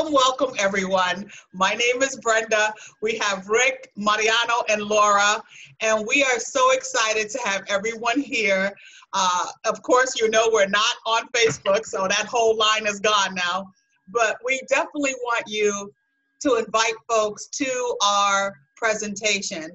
welcome everyone. My name is Brenda. We have Rick, Mariano, and Laura, and we are so excited to have everyone here. Of course, you know we're not on Facebook, so that whole line is gone now, but we definitely want you to invite folks to our presentation.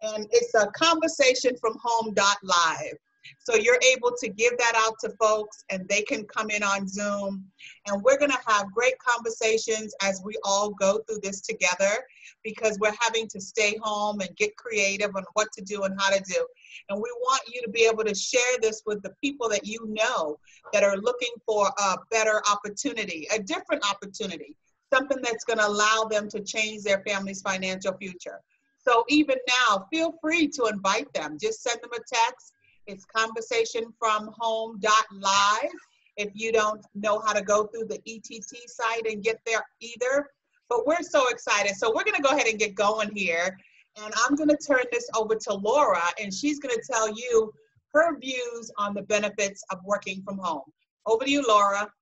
And it's a conversation from home.live. So you're able to give that out to folks and they can come in on Zoom. And we're gonna have great conversations as we all go through this together, because we're having to stay home and get creative on what to do and how to do. And we want you to be able to share this with the people that you know that are looking for a better opportunity, a different opportunity, something that's gonna allow them to change their family's financial future. So even now, feel free to invite them. Just send them a text. It's conversationfromhome.live if you don't know how to go through the ETT site and get there either. But we're so excited. So we're gonna go ahead and get going here. And I'm gonna turn this over to Laura, and she's gonna tell you her views on the benefits of working from home. Over to you, Laura.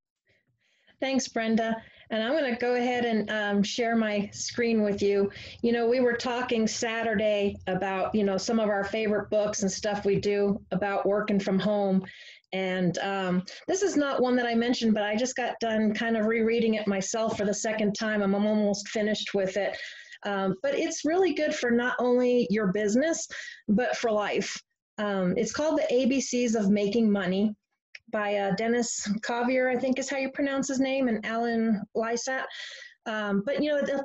Thanks, Brenda. And I'm going to go ahead and share my screen with you. You know, we were talking Saturday about, some of our favorite books and stuff we do about working from home. And this is not one that I mentioned, but I just got done kind of rereading it myself for the second time. I'm almost finished with it. But it's really good for not only your business, but for life. It's called The ABCs of Making Money, by Dennis Cavier, I think is how you pronounce his name, and Alan Lysat. But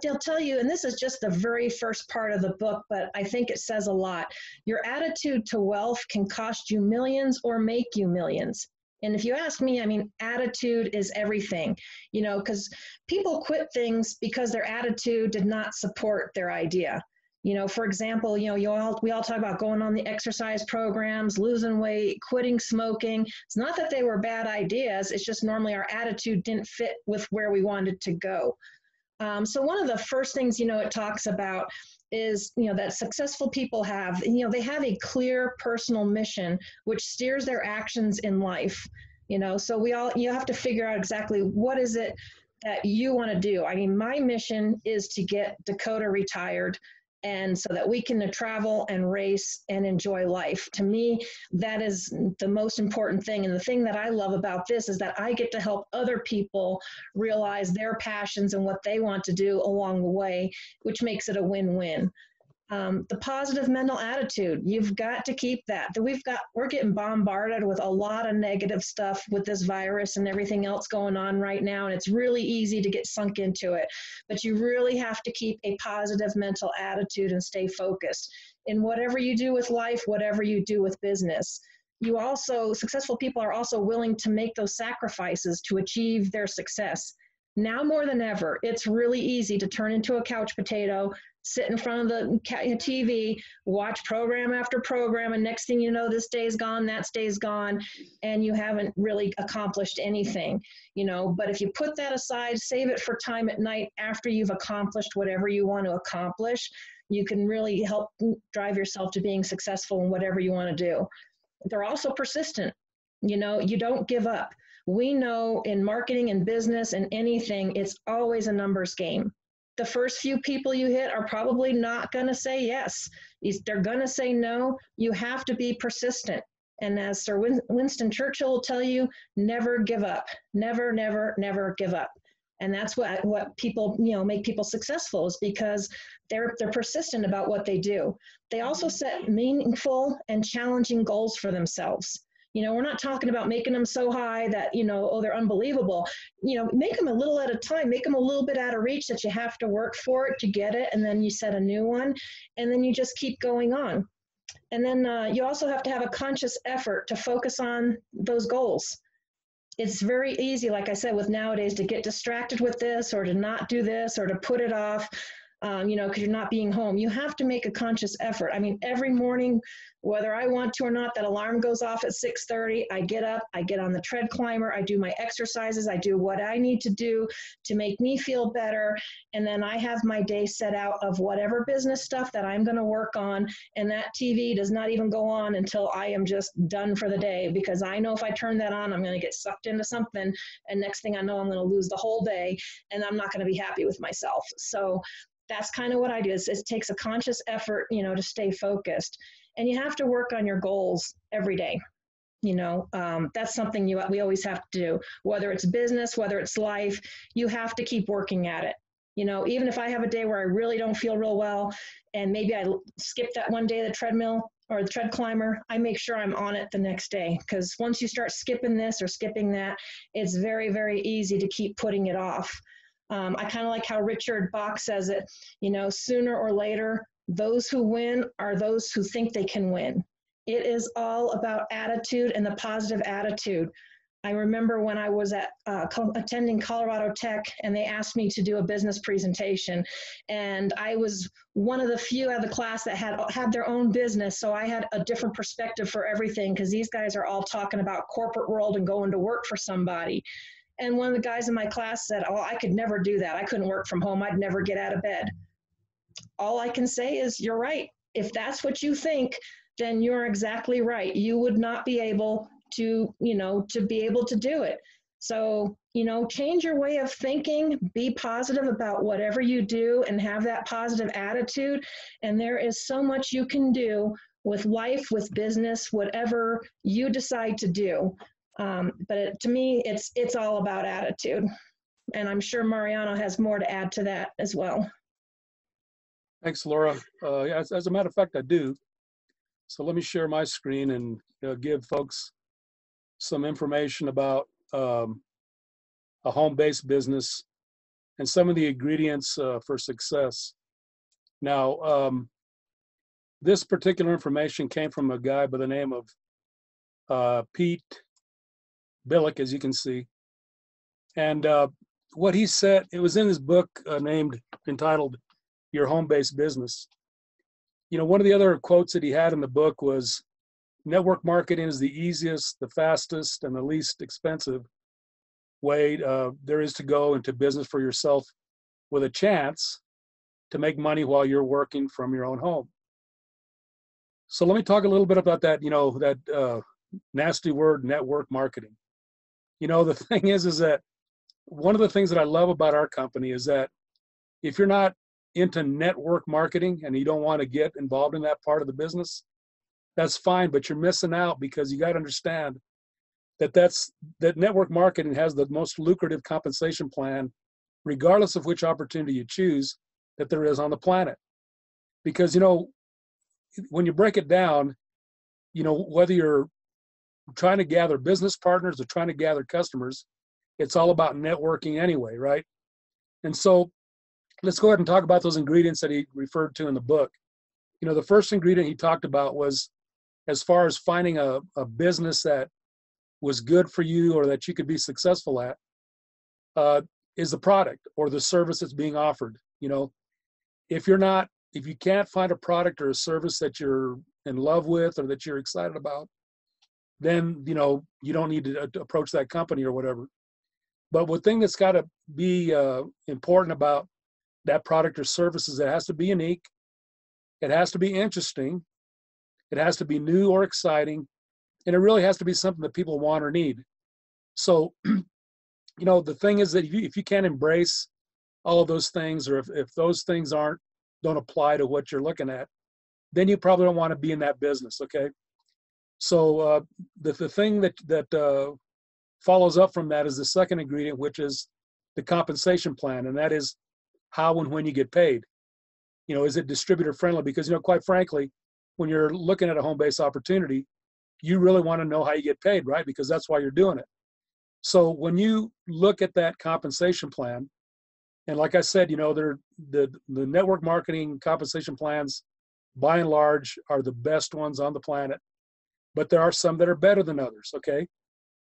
they'll tell you, and this is just the very first part of the book, but I think it says a lot. Your attitude to wealth can cost you millions or make you millions. And if you ask me, I mean, attitude is everything, because people quit things because their attitude did not support their idea. For example, we all talk about going on the exercise programs, losing weight, quitting smoking. It's not that they were bad ideas. It's just normally our attitude didn't fit with where we wanted to go. So one of the first things, it talks about is, that successful people have, they have a clear personal mission, which steers their actions in life. So you have to figure out exactly what is it that you want to do. I mean, my mission is to get Dakota retired, and so that we can travel and race and enjoy life. To me, that is the most important thing. And the thing that I love about this is that I get to help other people realize their passions and what they want to do along the way, which makes it a win-win. The positive mental attitude, you've got to keep that. We're getting bombarded with a lot of negative stuff with this virus and everything else going on right now, and it's really easy to get sunk into it. But you really have to keep a positive mental attitude and stay focused in whatever you do with life, whatever you do with business. Successful people are also willing to make those sacrifices to achieve their success. Now more than ever, it's really easy to turn into a couch potato, sit in front of the TV, watch program after program, and next thing you know, this day's gone, that day's gone, and you haven't really accomplished anything, But if you put that aside, save it for time at night after you've accomplished whatever you want to accomplish, you can really help drive yourself to being successful in whatever you want to do. They're also persistent. You don't give up. We know in marketing and business and anything, it's always a numbers game. The first few people you hit are probably not going to say yes. They're going to say no. You have to be persistent. And as Sir Winston Churchill will tell you, never give up. Never, never, never give up. And that's what people, make people successful, is because they're persistent about what they do. They also set meaningful and challenging goals for themselves. We're not talking about making them so high that, they're unbelievable. Make them a little at a time, make them a little bit out of reach that you have to work for it to get it. And then you set a new one, and then you just keep going on. And then you also have to have a conscious effort to focus on those goals. It's very easy, like I said, with nowadays, to get distracted with this or to not do this or to put it off. because you're not being home. You have to make a conscious effort. I mean, every morning, whether I want to or not, that alarm goes off at 6:30. I get up, I get on the tread climber, I do my exercises, I do what I need to do to make me feel better. And then I have my day set out of whatever business stuff that I'm going to work on. And that TV does not even go on until I am just done for the day, because I know if I turn that on, I'm going to get sucked into something. And next thing I know, I'm going to lose the whole day and I'm not going to be happy with myself. So that's kind of what I do. It takes a conscious effort, to stay focused. And you have to work on your goals every day. That's something we always have to do, whether it's business, whether it's life, you have to keep working at it. Even if I have a day where I really don't feel real well, and maybe I skip that one day, the treadmill or the tread climber, I make sure I'm on it the next day. Because once you start skipping this or skipping that, it's very, very easy to keep putting it off. I kind of like how Richard Bach says it, sooner or later, those who win are those who think they can win. It is all about attitude and the positive attitude. I remember when I was attending Colorado Tech and they asked me to do a business presentation, and I was one of the few out of the class that had their own business, so I had a different perspective for everything, because these guys are all talking about corporate world and going to work for somebody. And one of the guys in my class said, "Oh, I could never do that. I couldn't work from home. I'd never get out of bed." All I can say is, you're right. If that's what you think, then you're exactly right. You would not be able to be able to do it. So, change your way of thinking, be positive about whatever you do, and have that positive attitude. And there is so much you can do with life, with business, whatever you decide to do. But to me, it's all about attitude. And I'm sure Mariano has more to add to that as well. Thanks, Laura. As a matter of fact, I do. So let me share my screen and give folks some information about a home-based business and some of the ingredients for success. Now, this particular information came from a guy by the name of Pete Billick, as you can see. And what he said, it was in his book entitled Your Home-Based Business. One of the other quotes that he had in the book was, network marketing is the easiest, the fastest, and the least expensive way there is to go into business for yourself with a chance to make money while you're working from your own home. So let me talk a little bit about that, that nasty word, network marketing. The thing is that one of the things that I love about our company is that if you're not into network marketing and you don't want to get involved in that part of the business, that's fine, but you're missing out, because you got to understand that network marketing has the most lucrative compensation plan, regardless of which opportunity you choose, that there is on the planet. Because, when you break it down, whether you're trying to gather business partners or trying to gather customers, it's all about networking anyway, right? And so let's go ahead and talk about those ingredients that he referred to in the book. The first ingredient he talked about was, as far as finding a business that was good for you or that you could be successful at, is the product or the service that's being offered. If you can't find a product or a service that you're in love with or that you're excited about, then, you don't need to approach that company or whatever. But one thing that's got to be important about that product or service is it has to be unique. It has to be interesting. It has to be new or exciting. And it really has to be something that people want or need. So, the thing is that if you can't embrace all of those things, or if those things don't apply to what you're looking at, then you probably don't want to be in that business, okay? So the thing that follows up from that is the second ingredient, which is the compensation plan, and that is how and when you get paid. Is it distributor friendly? Because, quite frankly, when you're looking at a home-based opportunity, you really want to know how you get paid, right? Because that's why you're doing it. So when you look at that compensation plan, and like I said, the network marketing compensation plans, by and large, are the best ones on the planet. But there are some that are better than others, okay?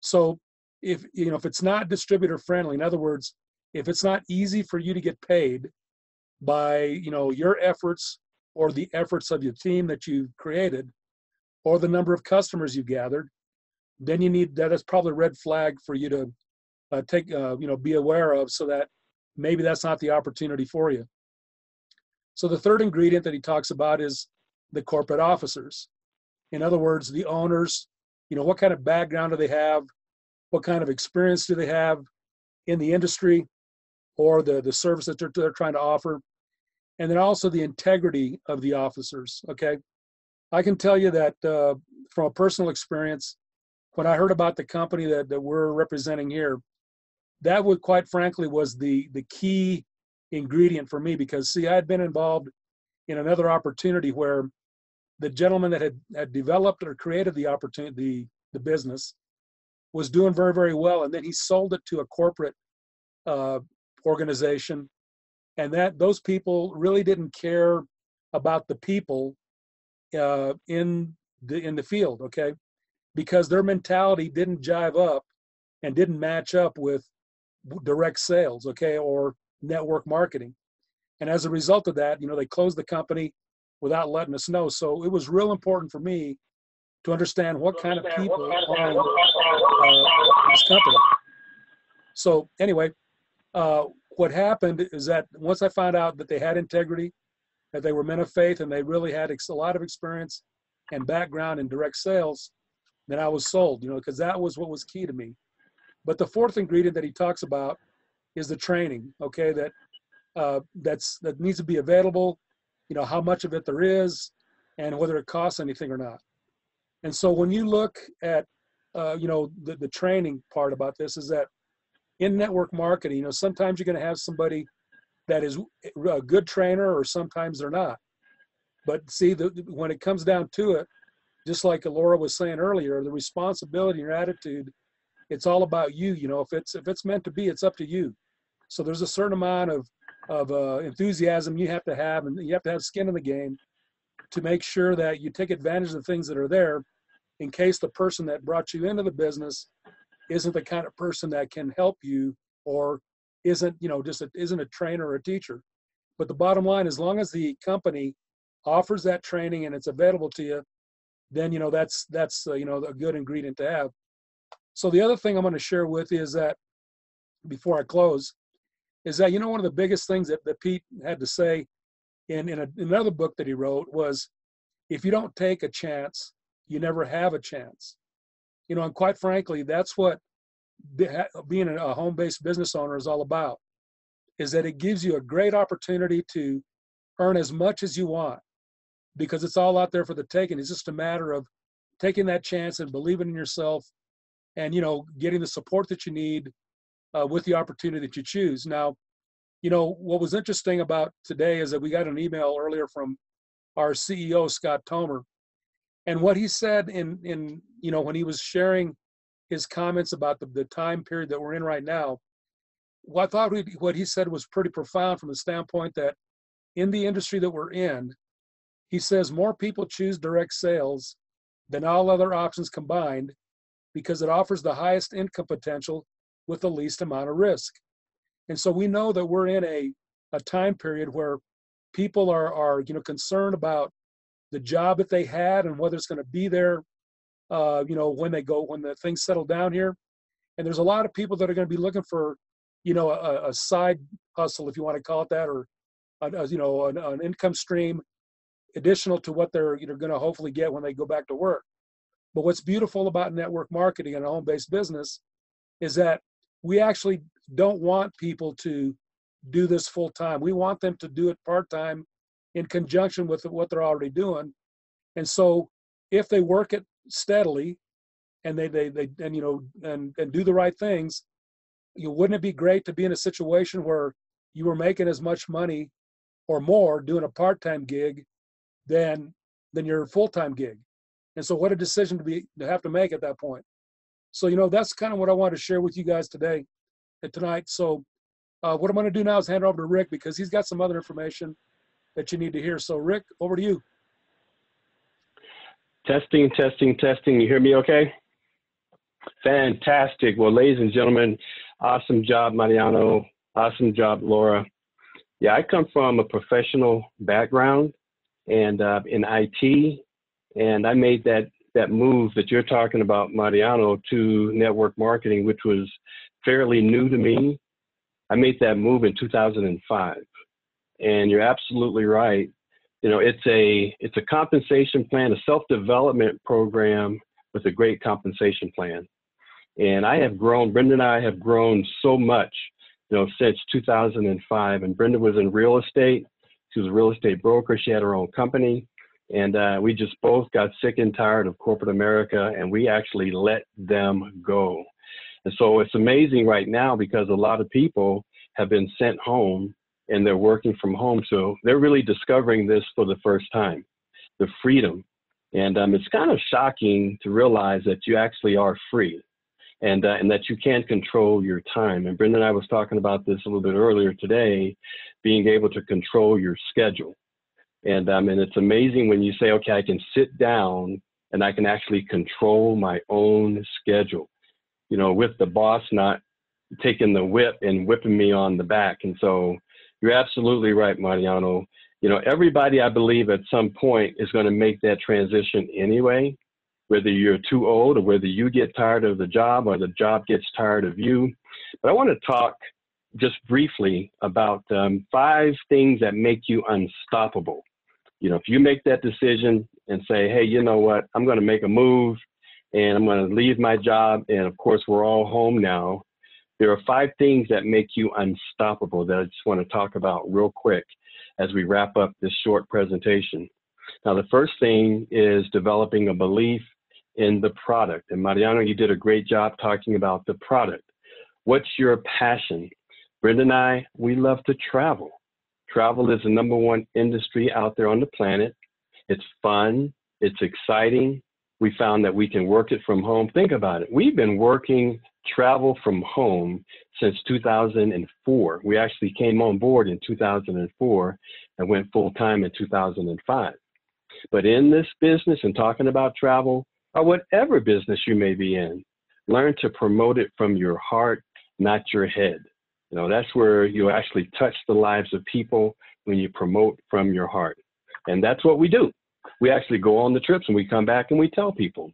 So if it's not distributor friendly, in other words, if it's not easy for you to get paid, by, your efforts or the efforts of your team that you've created or the number of customers you've gathered, then you need that's probably a red flag for you to be aware of, so that maybe that's not the opportunity for you. So the third ingredient that he talks about is the corporate officers. In other words, the owners, what kind of background do they have? What kind of experience do they have in the industry or the service that they're trying to offer? And then also the integrity of the officers, okay? I can tell you that from a personal experience, when I heard about the company that we're representing here, that would, quite frankly, was the key ingredient for me, because see, I had been involved in another opportunity where the gentleman that had developed or created the opportunity, the business, was doing very, very well, and then he sold it to a corporate organization, and those people really didn't care about the people in the field, okay, because their mentality didn't jive up and didn't match up with direct sales, okay, or network marketing. And as a result of that, they closed the company without letting us know. So it was real important for me to understand what kind of people own this company. So anyway, what happened is that once I found out that they had integrity, that they were men of faith, and they really had a lot of experience and background in direct sales, then I was sold, because that was what was key to me. But the fourth ingredient that he talks about is the training, okay, that needs to be available, how much of it there is, and whether it costs anything or not. And so when you look at, the training part about this, is that in network marketing, sometimes you're going to have somebody that is a good trainer, or sometimes they're not. But see, when it comes down to it, just like Laura was saying earlier, the responsibility and your attitude, it's all about you. If it's meant to be, it's up to you. So there's a certain amount of enthusiasm you have to have, and you have to have skin in the game to make sure that you take advantage of the things that are there, in case the person that brought you into the business isn't the kind of person that can help you, or isn't isn't a trainer or a teacher. But the bottom line, as long as the company offers that training and it's available to you, then that's a good ingredient to have. So the other thing I'm going to share with you is that, before I close, is that one of the biggest things that Pete had to say in another book that he wrote was, if you don't take a chance, you never have a chance. And quite frankly, that's what being a home-based business owner is all about, is that it gives you a great opportunity to earn as much as you want, because it's all out there for the taking. It's just a matter of taking that chance and believing in yourself, and getting the support that you need with the opportunity that you choose. Now, what was interesting about today is that we got an email earlier from our CEO, Scott Tomer, and what he said in when he was sharing his comments about the time period that we're in right now, I thought what he said was pretty profound, from the standpoint that in the industry that we're in, he says more people choose direct sales than all other options combined, because it offers the highest income potential with the least amount of risk. And so we know that we're in a time period where people are concerned about the job that they had and whether it's going to be there, when the things settle down here. And there's a lot of people that are going to be looking for, a side hustle, if you want to call it that, or an income stream additional to what they're going to hopefully get when they go back to work. But what's beautiful about network marketing and a home-based business is that we actually don't want people to do this full time. We want them to do it part-time in conjunction with what they're already doing. And so if they work it steadily and they do the right things, wouldn't it be great to be in a situation where you were making as much money or more doing a part-time gig than your full-time gig? And so what a decision to have to make at that point. So, that's kind of what I wanted to share with you guys tonight. So what I'm going to do now is hand it over to Rick, because he's got some other information that you need to hear. So Rick, over to you. Testing. You hear me okay? Fantastic. Well, ladies and gentlemen, awesome job, Mariano. Awesome job, Laura. Yeah, I come from a professional background and in IT, and I made that move that you're talking about, Mariano, to network marketing, which was fairly new to me. I made that move in 2005, and you're absolutely right. You know, it's a compensation plan, a self-development program with a great compensation plan. And I have grown, Brenda and I have grown so much, you know, since 2005. And Brenda was in real estate. She was a real estate broker. She had her own company. And we just both got sick and tired of corporate America, and we actually let them go. And so it's amazing right now because a lot of people have been sent home and they're working from home. So they're really discovering this for the first time, the freedom. And it's kind of shocking to realize that you actually are free and that you can control your time. And Brenda and I was talking about this a little bit earlier today, being able to control your schedule. And it's amazing when you say, okay, I can sit down and I can actually control my own schedule, you know, with the boss not taking the whip and whipping me on the back. And so you're absolutely right, Mariano. You know, everybody, I believe, at some point is going to make that transition anyway, whether you're too old or whether you get tired of the job or the job gets tired of you. But I want to talk just briefly about 5 things that make you unstoppable. You know, if you make that decision and say, hey, you know what, I'm going to make a move and I'm going to leave my job. And of course, we're all home now. There are 5 things that make you unstoppable that I just want to talk about real quick as we wrap up this short presentation. Now, the first thing is developing a belief in the product. And Mariano, you did a great job talking about the product. What's your passion? Brenda and I, we love to travel. Travel is the #1 industry out there on the planet. It's fun. It's exciting. We found that we can work it from home. Think about it. We've been working travel from home since 2004. We actually came on board in 2004 and went full time in 2005. But in this business and talking about travel, or whatever business you may be in, learn to promote it from your heart, not your head. You know, that's where you actually touch the lives of people when you promote from your heart. And that's what we do. We actually go on the trips and we come back and we tell people.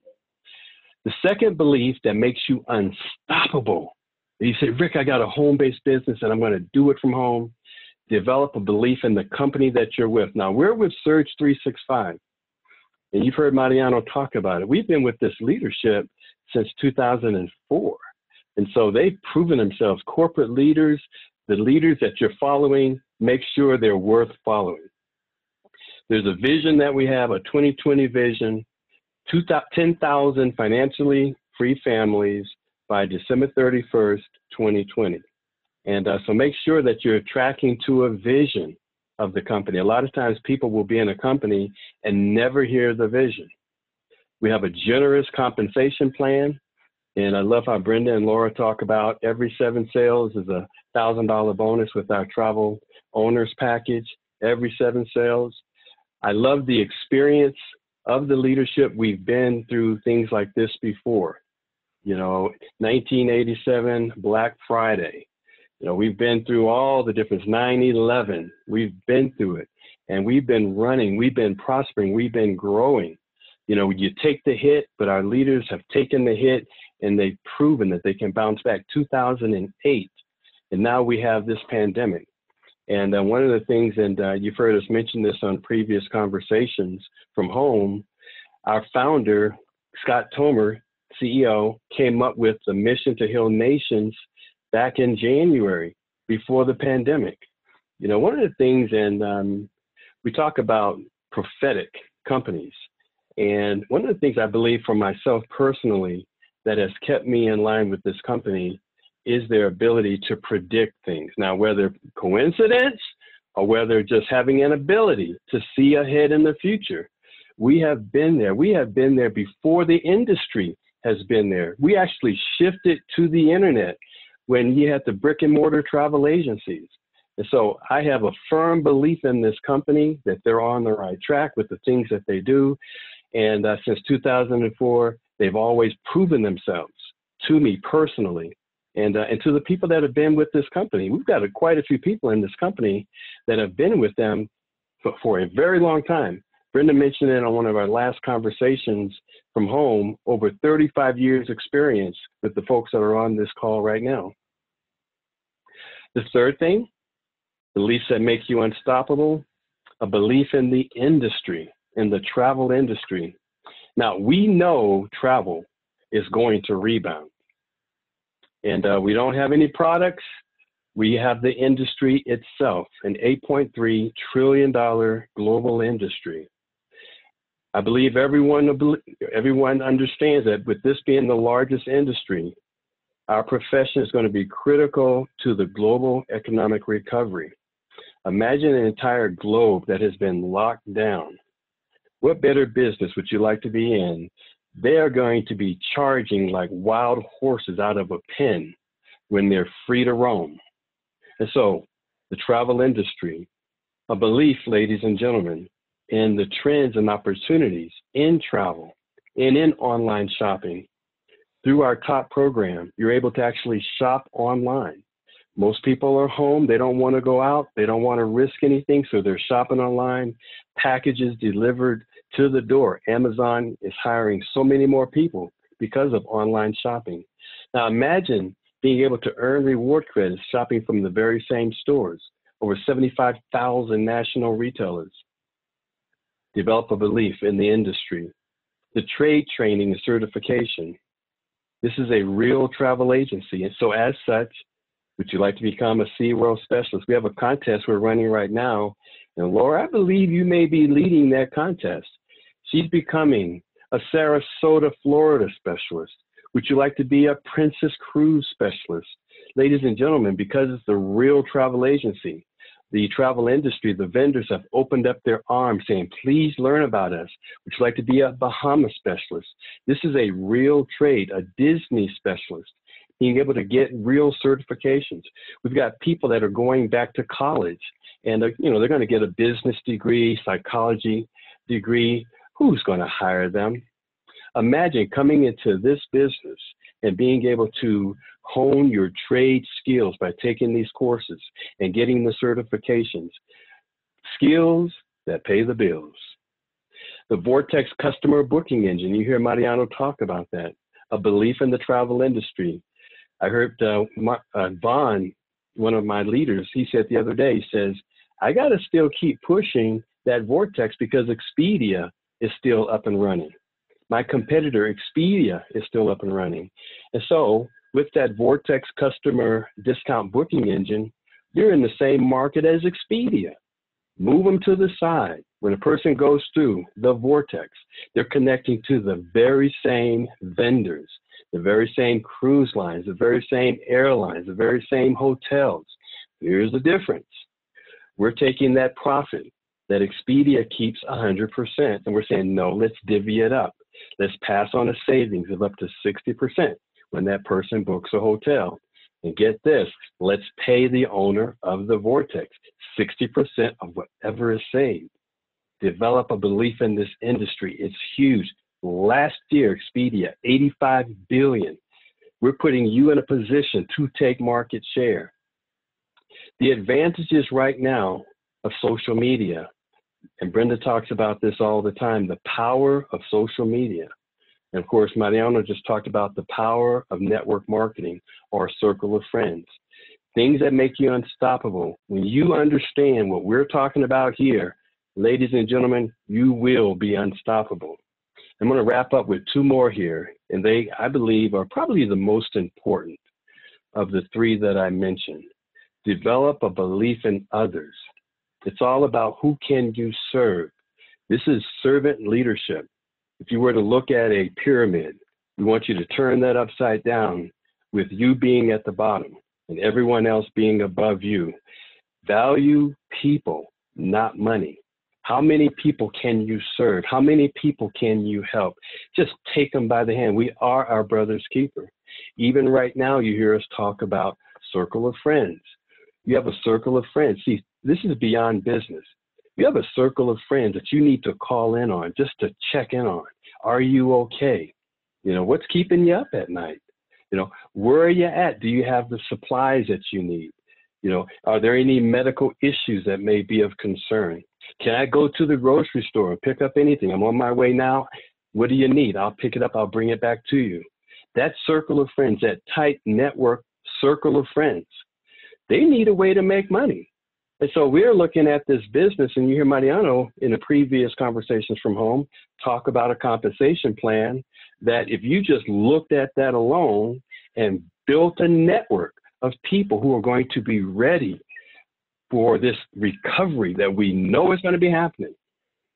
The second belief that makes you unstoppable. You say, Rick, I got a home-based business and I'm going to do it from home. Develop a belief in the company that you're with. Now, we're with Surge 365. And you've heard Mariano talk about it. We've been with this leadership since 2004. And so they've proven themselves. Corporate leaders, the leaders that you're following, make sure they're worth following. There's a vision that we have, a 2020 vision, 10,000 financially free families by December 31st, 2020. And so make sure that you're tracking to a vision of the company. A lot of times people will be in a company and never hear the vision. We have a generous compensation plan. And I love how Brenda and Laura talk about every 7 sales is a $1,000 bonus with our travel owners package, every 7 sales. I love the experience of the leadership. We've been through things like this before. You know, 1987, Black Friday. You know, we've been through all the different 9/11. We've been through it. And we've been running. We've been prospering. We've been growing. You know, you take the hit, but our leaders have taken the hit and they've proven that they can bounce back. 2008, and now we have this pandemic. And one of the things, and you've heard us mention this on previous conversations from home, our founder, Scott Tomer, CEO, came up with the mission to heal nations back in January before the pandemic. You know, one of the things, and we talk about prophetic companies, and one of the things I believe for myself personally that has kept me in line with this company is their ability to predict things. Now, whether coincidence or whether just having an ability to see ahead in the future, we have been there. We have been there before the industry has been there. We actually shifted to the internet when you had the brick and mortar travel agencies. And so I have a firm belief in this company that they're on the right track with the things that they do. And since 2004, they've always proven themselves to me personally and to the people that have been with this company. We've got quite a few people in this company that have been with them for a very long time. Brenda mentioned it on one of our last conversations from home, over 35 years experience with the folks that are on this call right now. The third thing, beliefs that make you unstoppable, a belief in the industry, in the travel industry. Now, we know travel is going to rebound. And we don't have any products. We have the industry itself, an $8.3 trillion global industry. I believe everyone understands that with this being the largest industry, our profession is going to be critical to the global economic recovery. Imagine an entire globe that has been locked down. What better business would you like to be in? They are going to be charging like wild horses out of a pen when they're free to roam. And so the travel industry, a belief, ladies and gentlemen, in the trends and opportunities in travel and in online shopping. Through our top program, you're able to actually shop online. Most people are home. They don't want to go out. They don't want to risk anything. So they're shopping online, packages delivered to the door. Amazon is hiring so many more people because of online shopping. Now imagine being able to earn reward credits shopping from the very same stores, over 75,000 national retailers. Develop a belief in the industry. The trade training and certification. This is a real travel agency. And so as such, would you like to become a SeaWorld specialist? We have a contest we're running right now. And Laura, I believe you may be leading that contest. She's becoming a Sarasota, Florida specialist. Would you like to be a Princess Cruise specialist? Ladies and gentlemen, because it's the real travel agency, the travel industry, the vendors have opened up their arms saying, please learn about us. Would you like to be a Bahamas specialist? This is a real trade, a Disney specialist, being able to get real certifications. We've got people that are going back to college and they're going to get a business degree, psychology degree. Who's going to hire them? Imagine coming into this business and being able to hone your trade skills by taking these courses and getting the certifications. Skills that pay the bills. The Vortex customer booking engine, you hear Mariano talk about that. A belief in the travel industry. I heard Vaughn, one of my leaders, he said the other day, he says, I got to still keep pushing that Vortex because Expedia is still up and running. My competitor, Expedia, is still up and running. And so with that Vortex customer discount booking engine, you're in the same market as Expedia. Move them to the side. When a person goes through the Vortex, they're connecting to the very same vendors, the very same cruise lines, the very same airlines, the very same hotels. Here's the difference. We're taking that profit that Expedia keeps 100%, and we're saying, no, let's divvy it up. Let's pass on a savings of up to 60% when that person books a hotel. And get this, let's pay the owner of the Vortex 60% of whatever is saved. Develop a belief in this industry. It's huge. Last year, Expedia, $85 billion. We're putting you in a position to take market share. The advantages right now of social media, and Brenda talks about this all the time, the power of social media. And of course, Mariano just talked about the power of network marketing or a circle of friends. Things that make you unstoppable. When you understand what we're talking about here, ladies and gentlemen, you will be unstoppable. I'm going to wrap up with two more here, and they, I believe, are probably the most important of the three that I mentioned. Develop a belief in others. It's all about who can you serve. This is servant leadership. If you were to look at a pyramid, we want you to turn that upside down with you being at the bottom and everyone else being above you. Value people, not money. How many people can you serve? How many people can you help? Just take them by the hand. We are our brother's keeper. Even right now, you hear us talk about circle of friends. You have a circle of friends. See, this is beyond business. You have a circle of friends that you need to call in on, just to check in on. Are you okay? You know, what's keeping you up at night? You know, where are you at? Do you have the supplies that you need? You know, are there any medical issues that may be of concern? Can I go to the grocery store and pick up anything? I'm on my way now. What do you need? I'll pick it up. I'll bring it back to you. That circle of friends, that tight network circle of friends, they need a way to make money. And so we're looking at this business, and you hear Mariano in the previous conversations from home talk about a compensation plan that if you just looked at that alone and built a network of people who are going to be ready for this recovery that we know is going to be happening.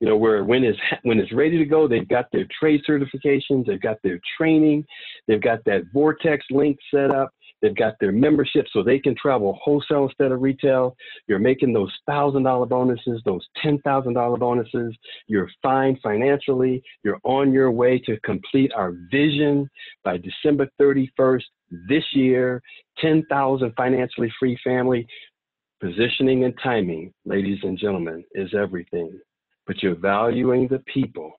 You know, where when it's ready to go, they've got their trade certifications, they've got their training, they've got that Vortex link set up, they've got their membership so they can travel wholesale instead of retail. You're making those $1,000 bonuses, those $10,000 bonuses. You're fine financially. You're on your way to complete our vision by December 31st this year. 10,000 financially free family. Positioning and timing, ladies and gentlemen, is everything. But you're valuing the people,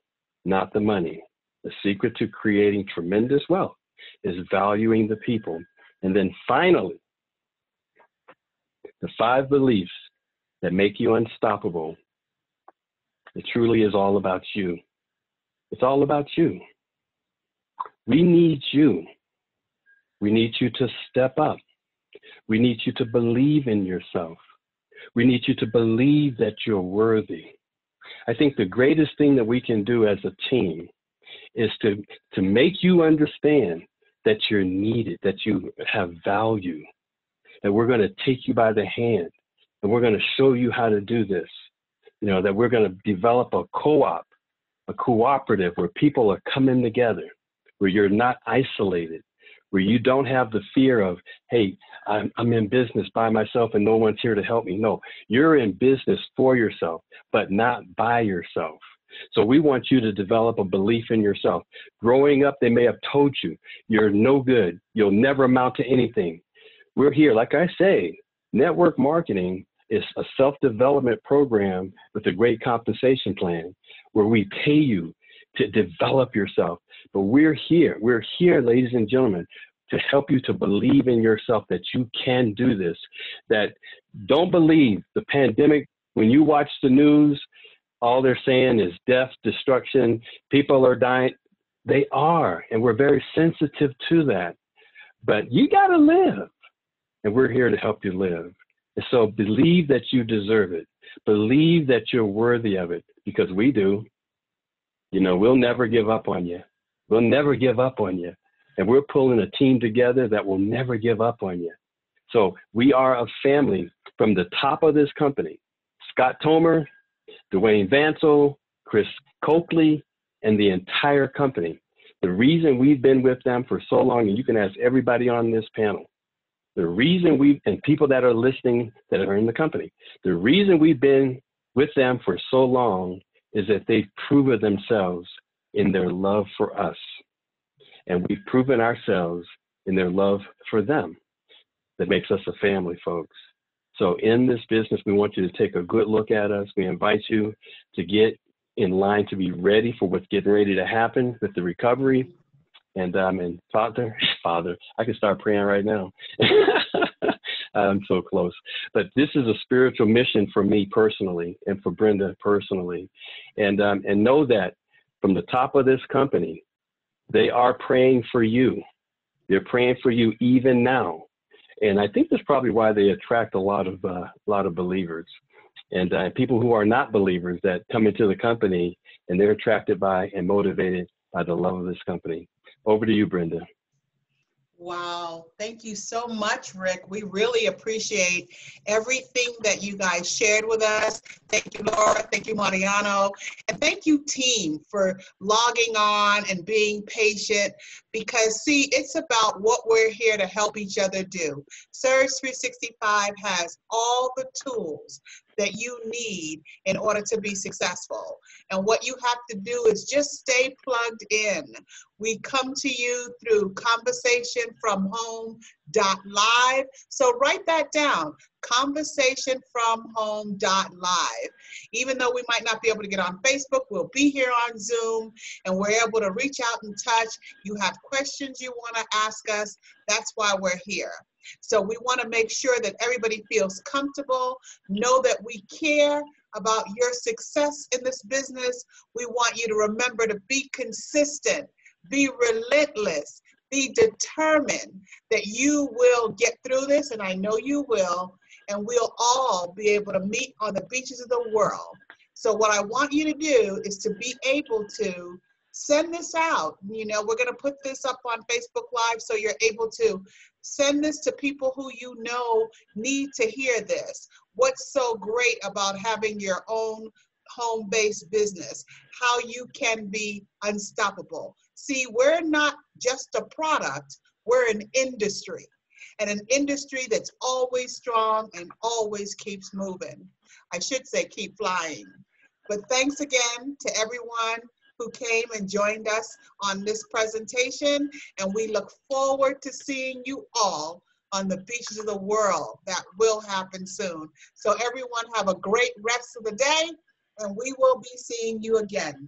not the money. The secret to creating tremendous wealth is valuing the people. And then finally, the 5 beliefs that make you unstoppable. It truly is all about you. It's all about you. We need you. We need you to step up. We need you to believe in yourself. We need you to believe that you're worthy. I think the greatest thing that we can do as a team is to make you understand that you're needed, that you have value, that we're going to take you by the hand, and we're going to show you how to do this. You know, that we're going to develop a co-op, a cooperative where people are coming together, where you're not isolated, where you don't have the fear of, hey, I'm in business by myself and no one's here to help me. No, you're in business for yourself, but not by yourself. So we want you to develop a belief in yourself. Growing up, they may have told you, you're no good. You'll never amount to anything. We're here. Like I say, network marketing is a self-development program with a great compensation plan where we pay you to develop yourself. But we're here, ladies and gentlemen, to help you to believe in yourself that you can do this, that don't believe the pandemic. When you watch the news, all they're saying is death, destruction, people are dying. They are, and we're very sensitive to that. But you got to live, and we're here to help you live. And so believe that you deserve it. Believe that you're worthy of it, because we do. You know, we'll never give up on you. We'll never give up on you. And we're pulling a team together that will never give up on you. So we are a family from the top of this company. Scott Tomer, Dwayne Vansel, Chris Coakley, and the entire company. The reason we've been with them for so long, and you can ask everybody on this panel, the reason and people that are listening that are in the company, the reason we've been with them for so long is that they've proven themselves in their love for us. And we've proven ourselves in their love for them. That makes us a family, folks. So in this business, we want you to take a good look at us. We invite you to get in line to be ready for what's getting ready to happen with the recovery. And Father, I can start praying right now. I'm so close. But this is a spiritual mission for me personally and for Brenda personally. And know that from the top of this company, they are praying for you. They're praying for you even now. And I think that's probably why they attract a lot of believers and people who are not believers that come into the company, and they're attracted by and motivated by the love of this company. Over to you, Brenda. Wow. Thank you so much, Rick. We really appreciate everything that you guys shared with us. Thank you, Laura. Thank you, Mariano. And thank you, team, for logging on and being patient, because, see, it's about what we're here to help each other do. Surge 365 has all the tools that you need in order to be successful. And what you have to do is just stay plugged in. We come to you through conversationfromhome.live. So write that down, conversationfromhome.live. Even though we might not be able to get on Facebook, we'll be here on Zoom, and we're able to reach out and touch. You have questions you want to ask us, that's why we're here. So we want to make sure that everybody feels comfortable, know that we care about your success in this business. We want you to remember to be consistent, be relentless, be determined that you will get through this, and I know you will, and we'll all be able to meet on the beaches of the world. So what I want you to do is to be able to send this out. You know, we're going to put this up on Facebook Live so you're able to send this to people who you know need to hear this. What's so great about having your own home-based business? How you can be unstoppable. See, we're not just a product, we're an industry. And an industry that's always strong and always keeps moving. I should say keep flying. But thanks again to everyone who came and joined us on this presentation, and we look forward to seeing you all on the beaches of the world. That will happen soon. So everyone have a great rest of the day, and we will be seeing you again.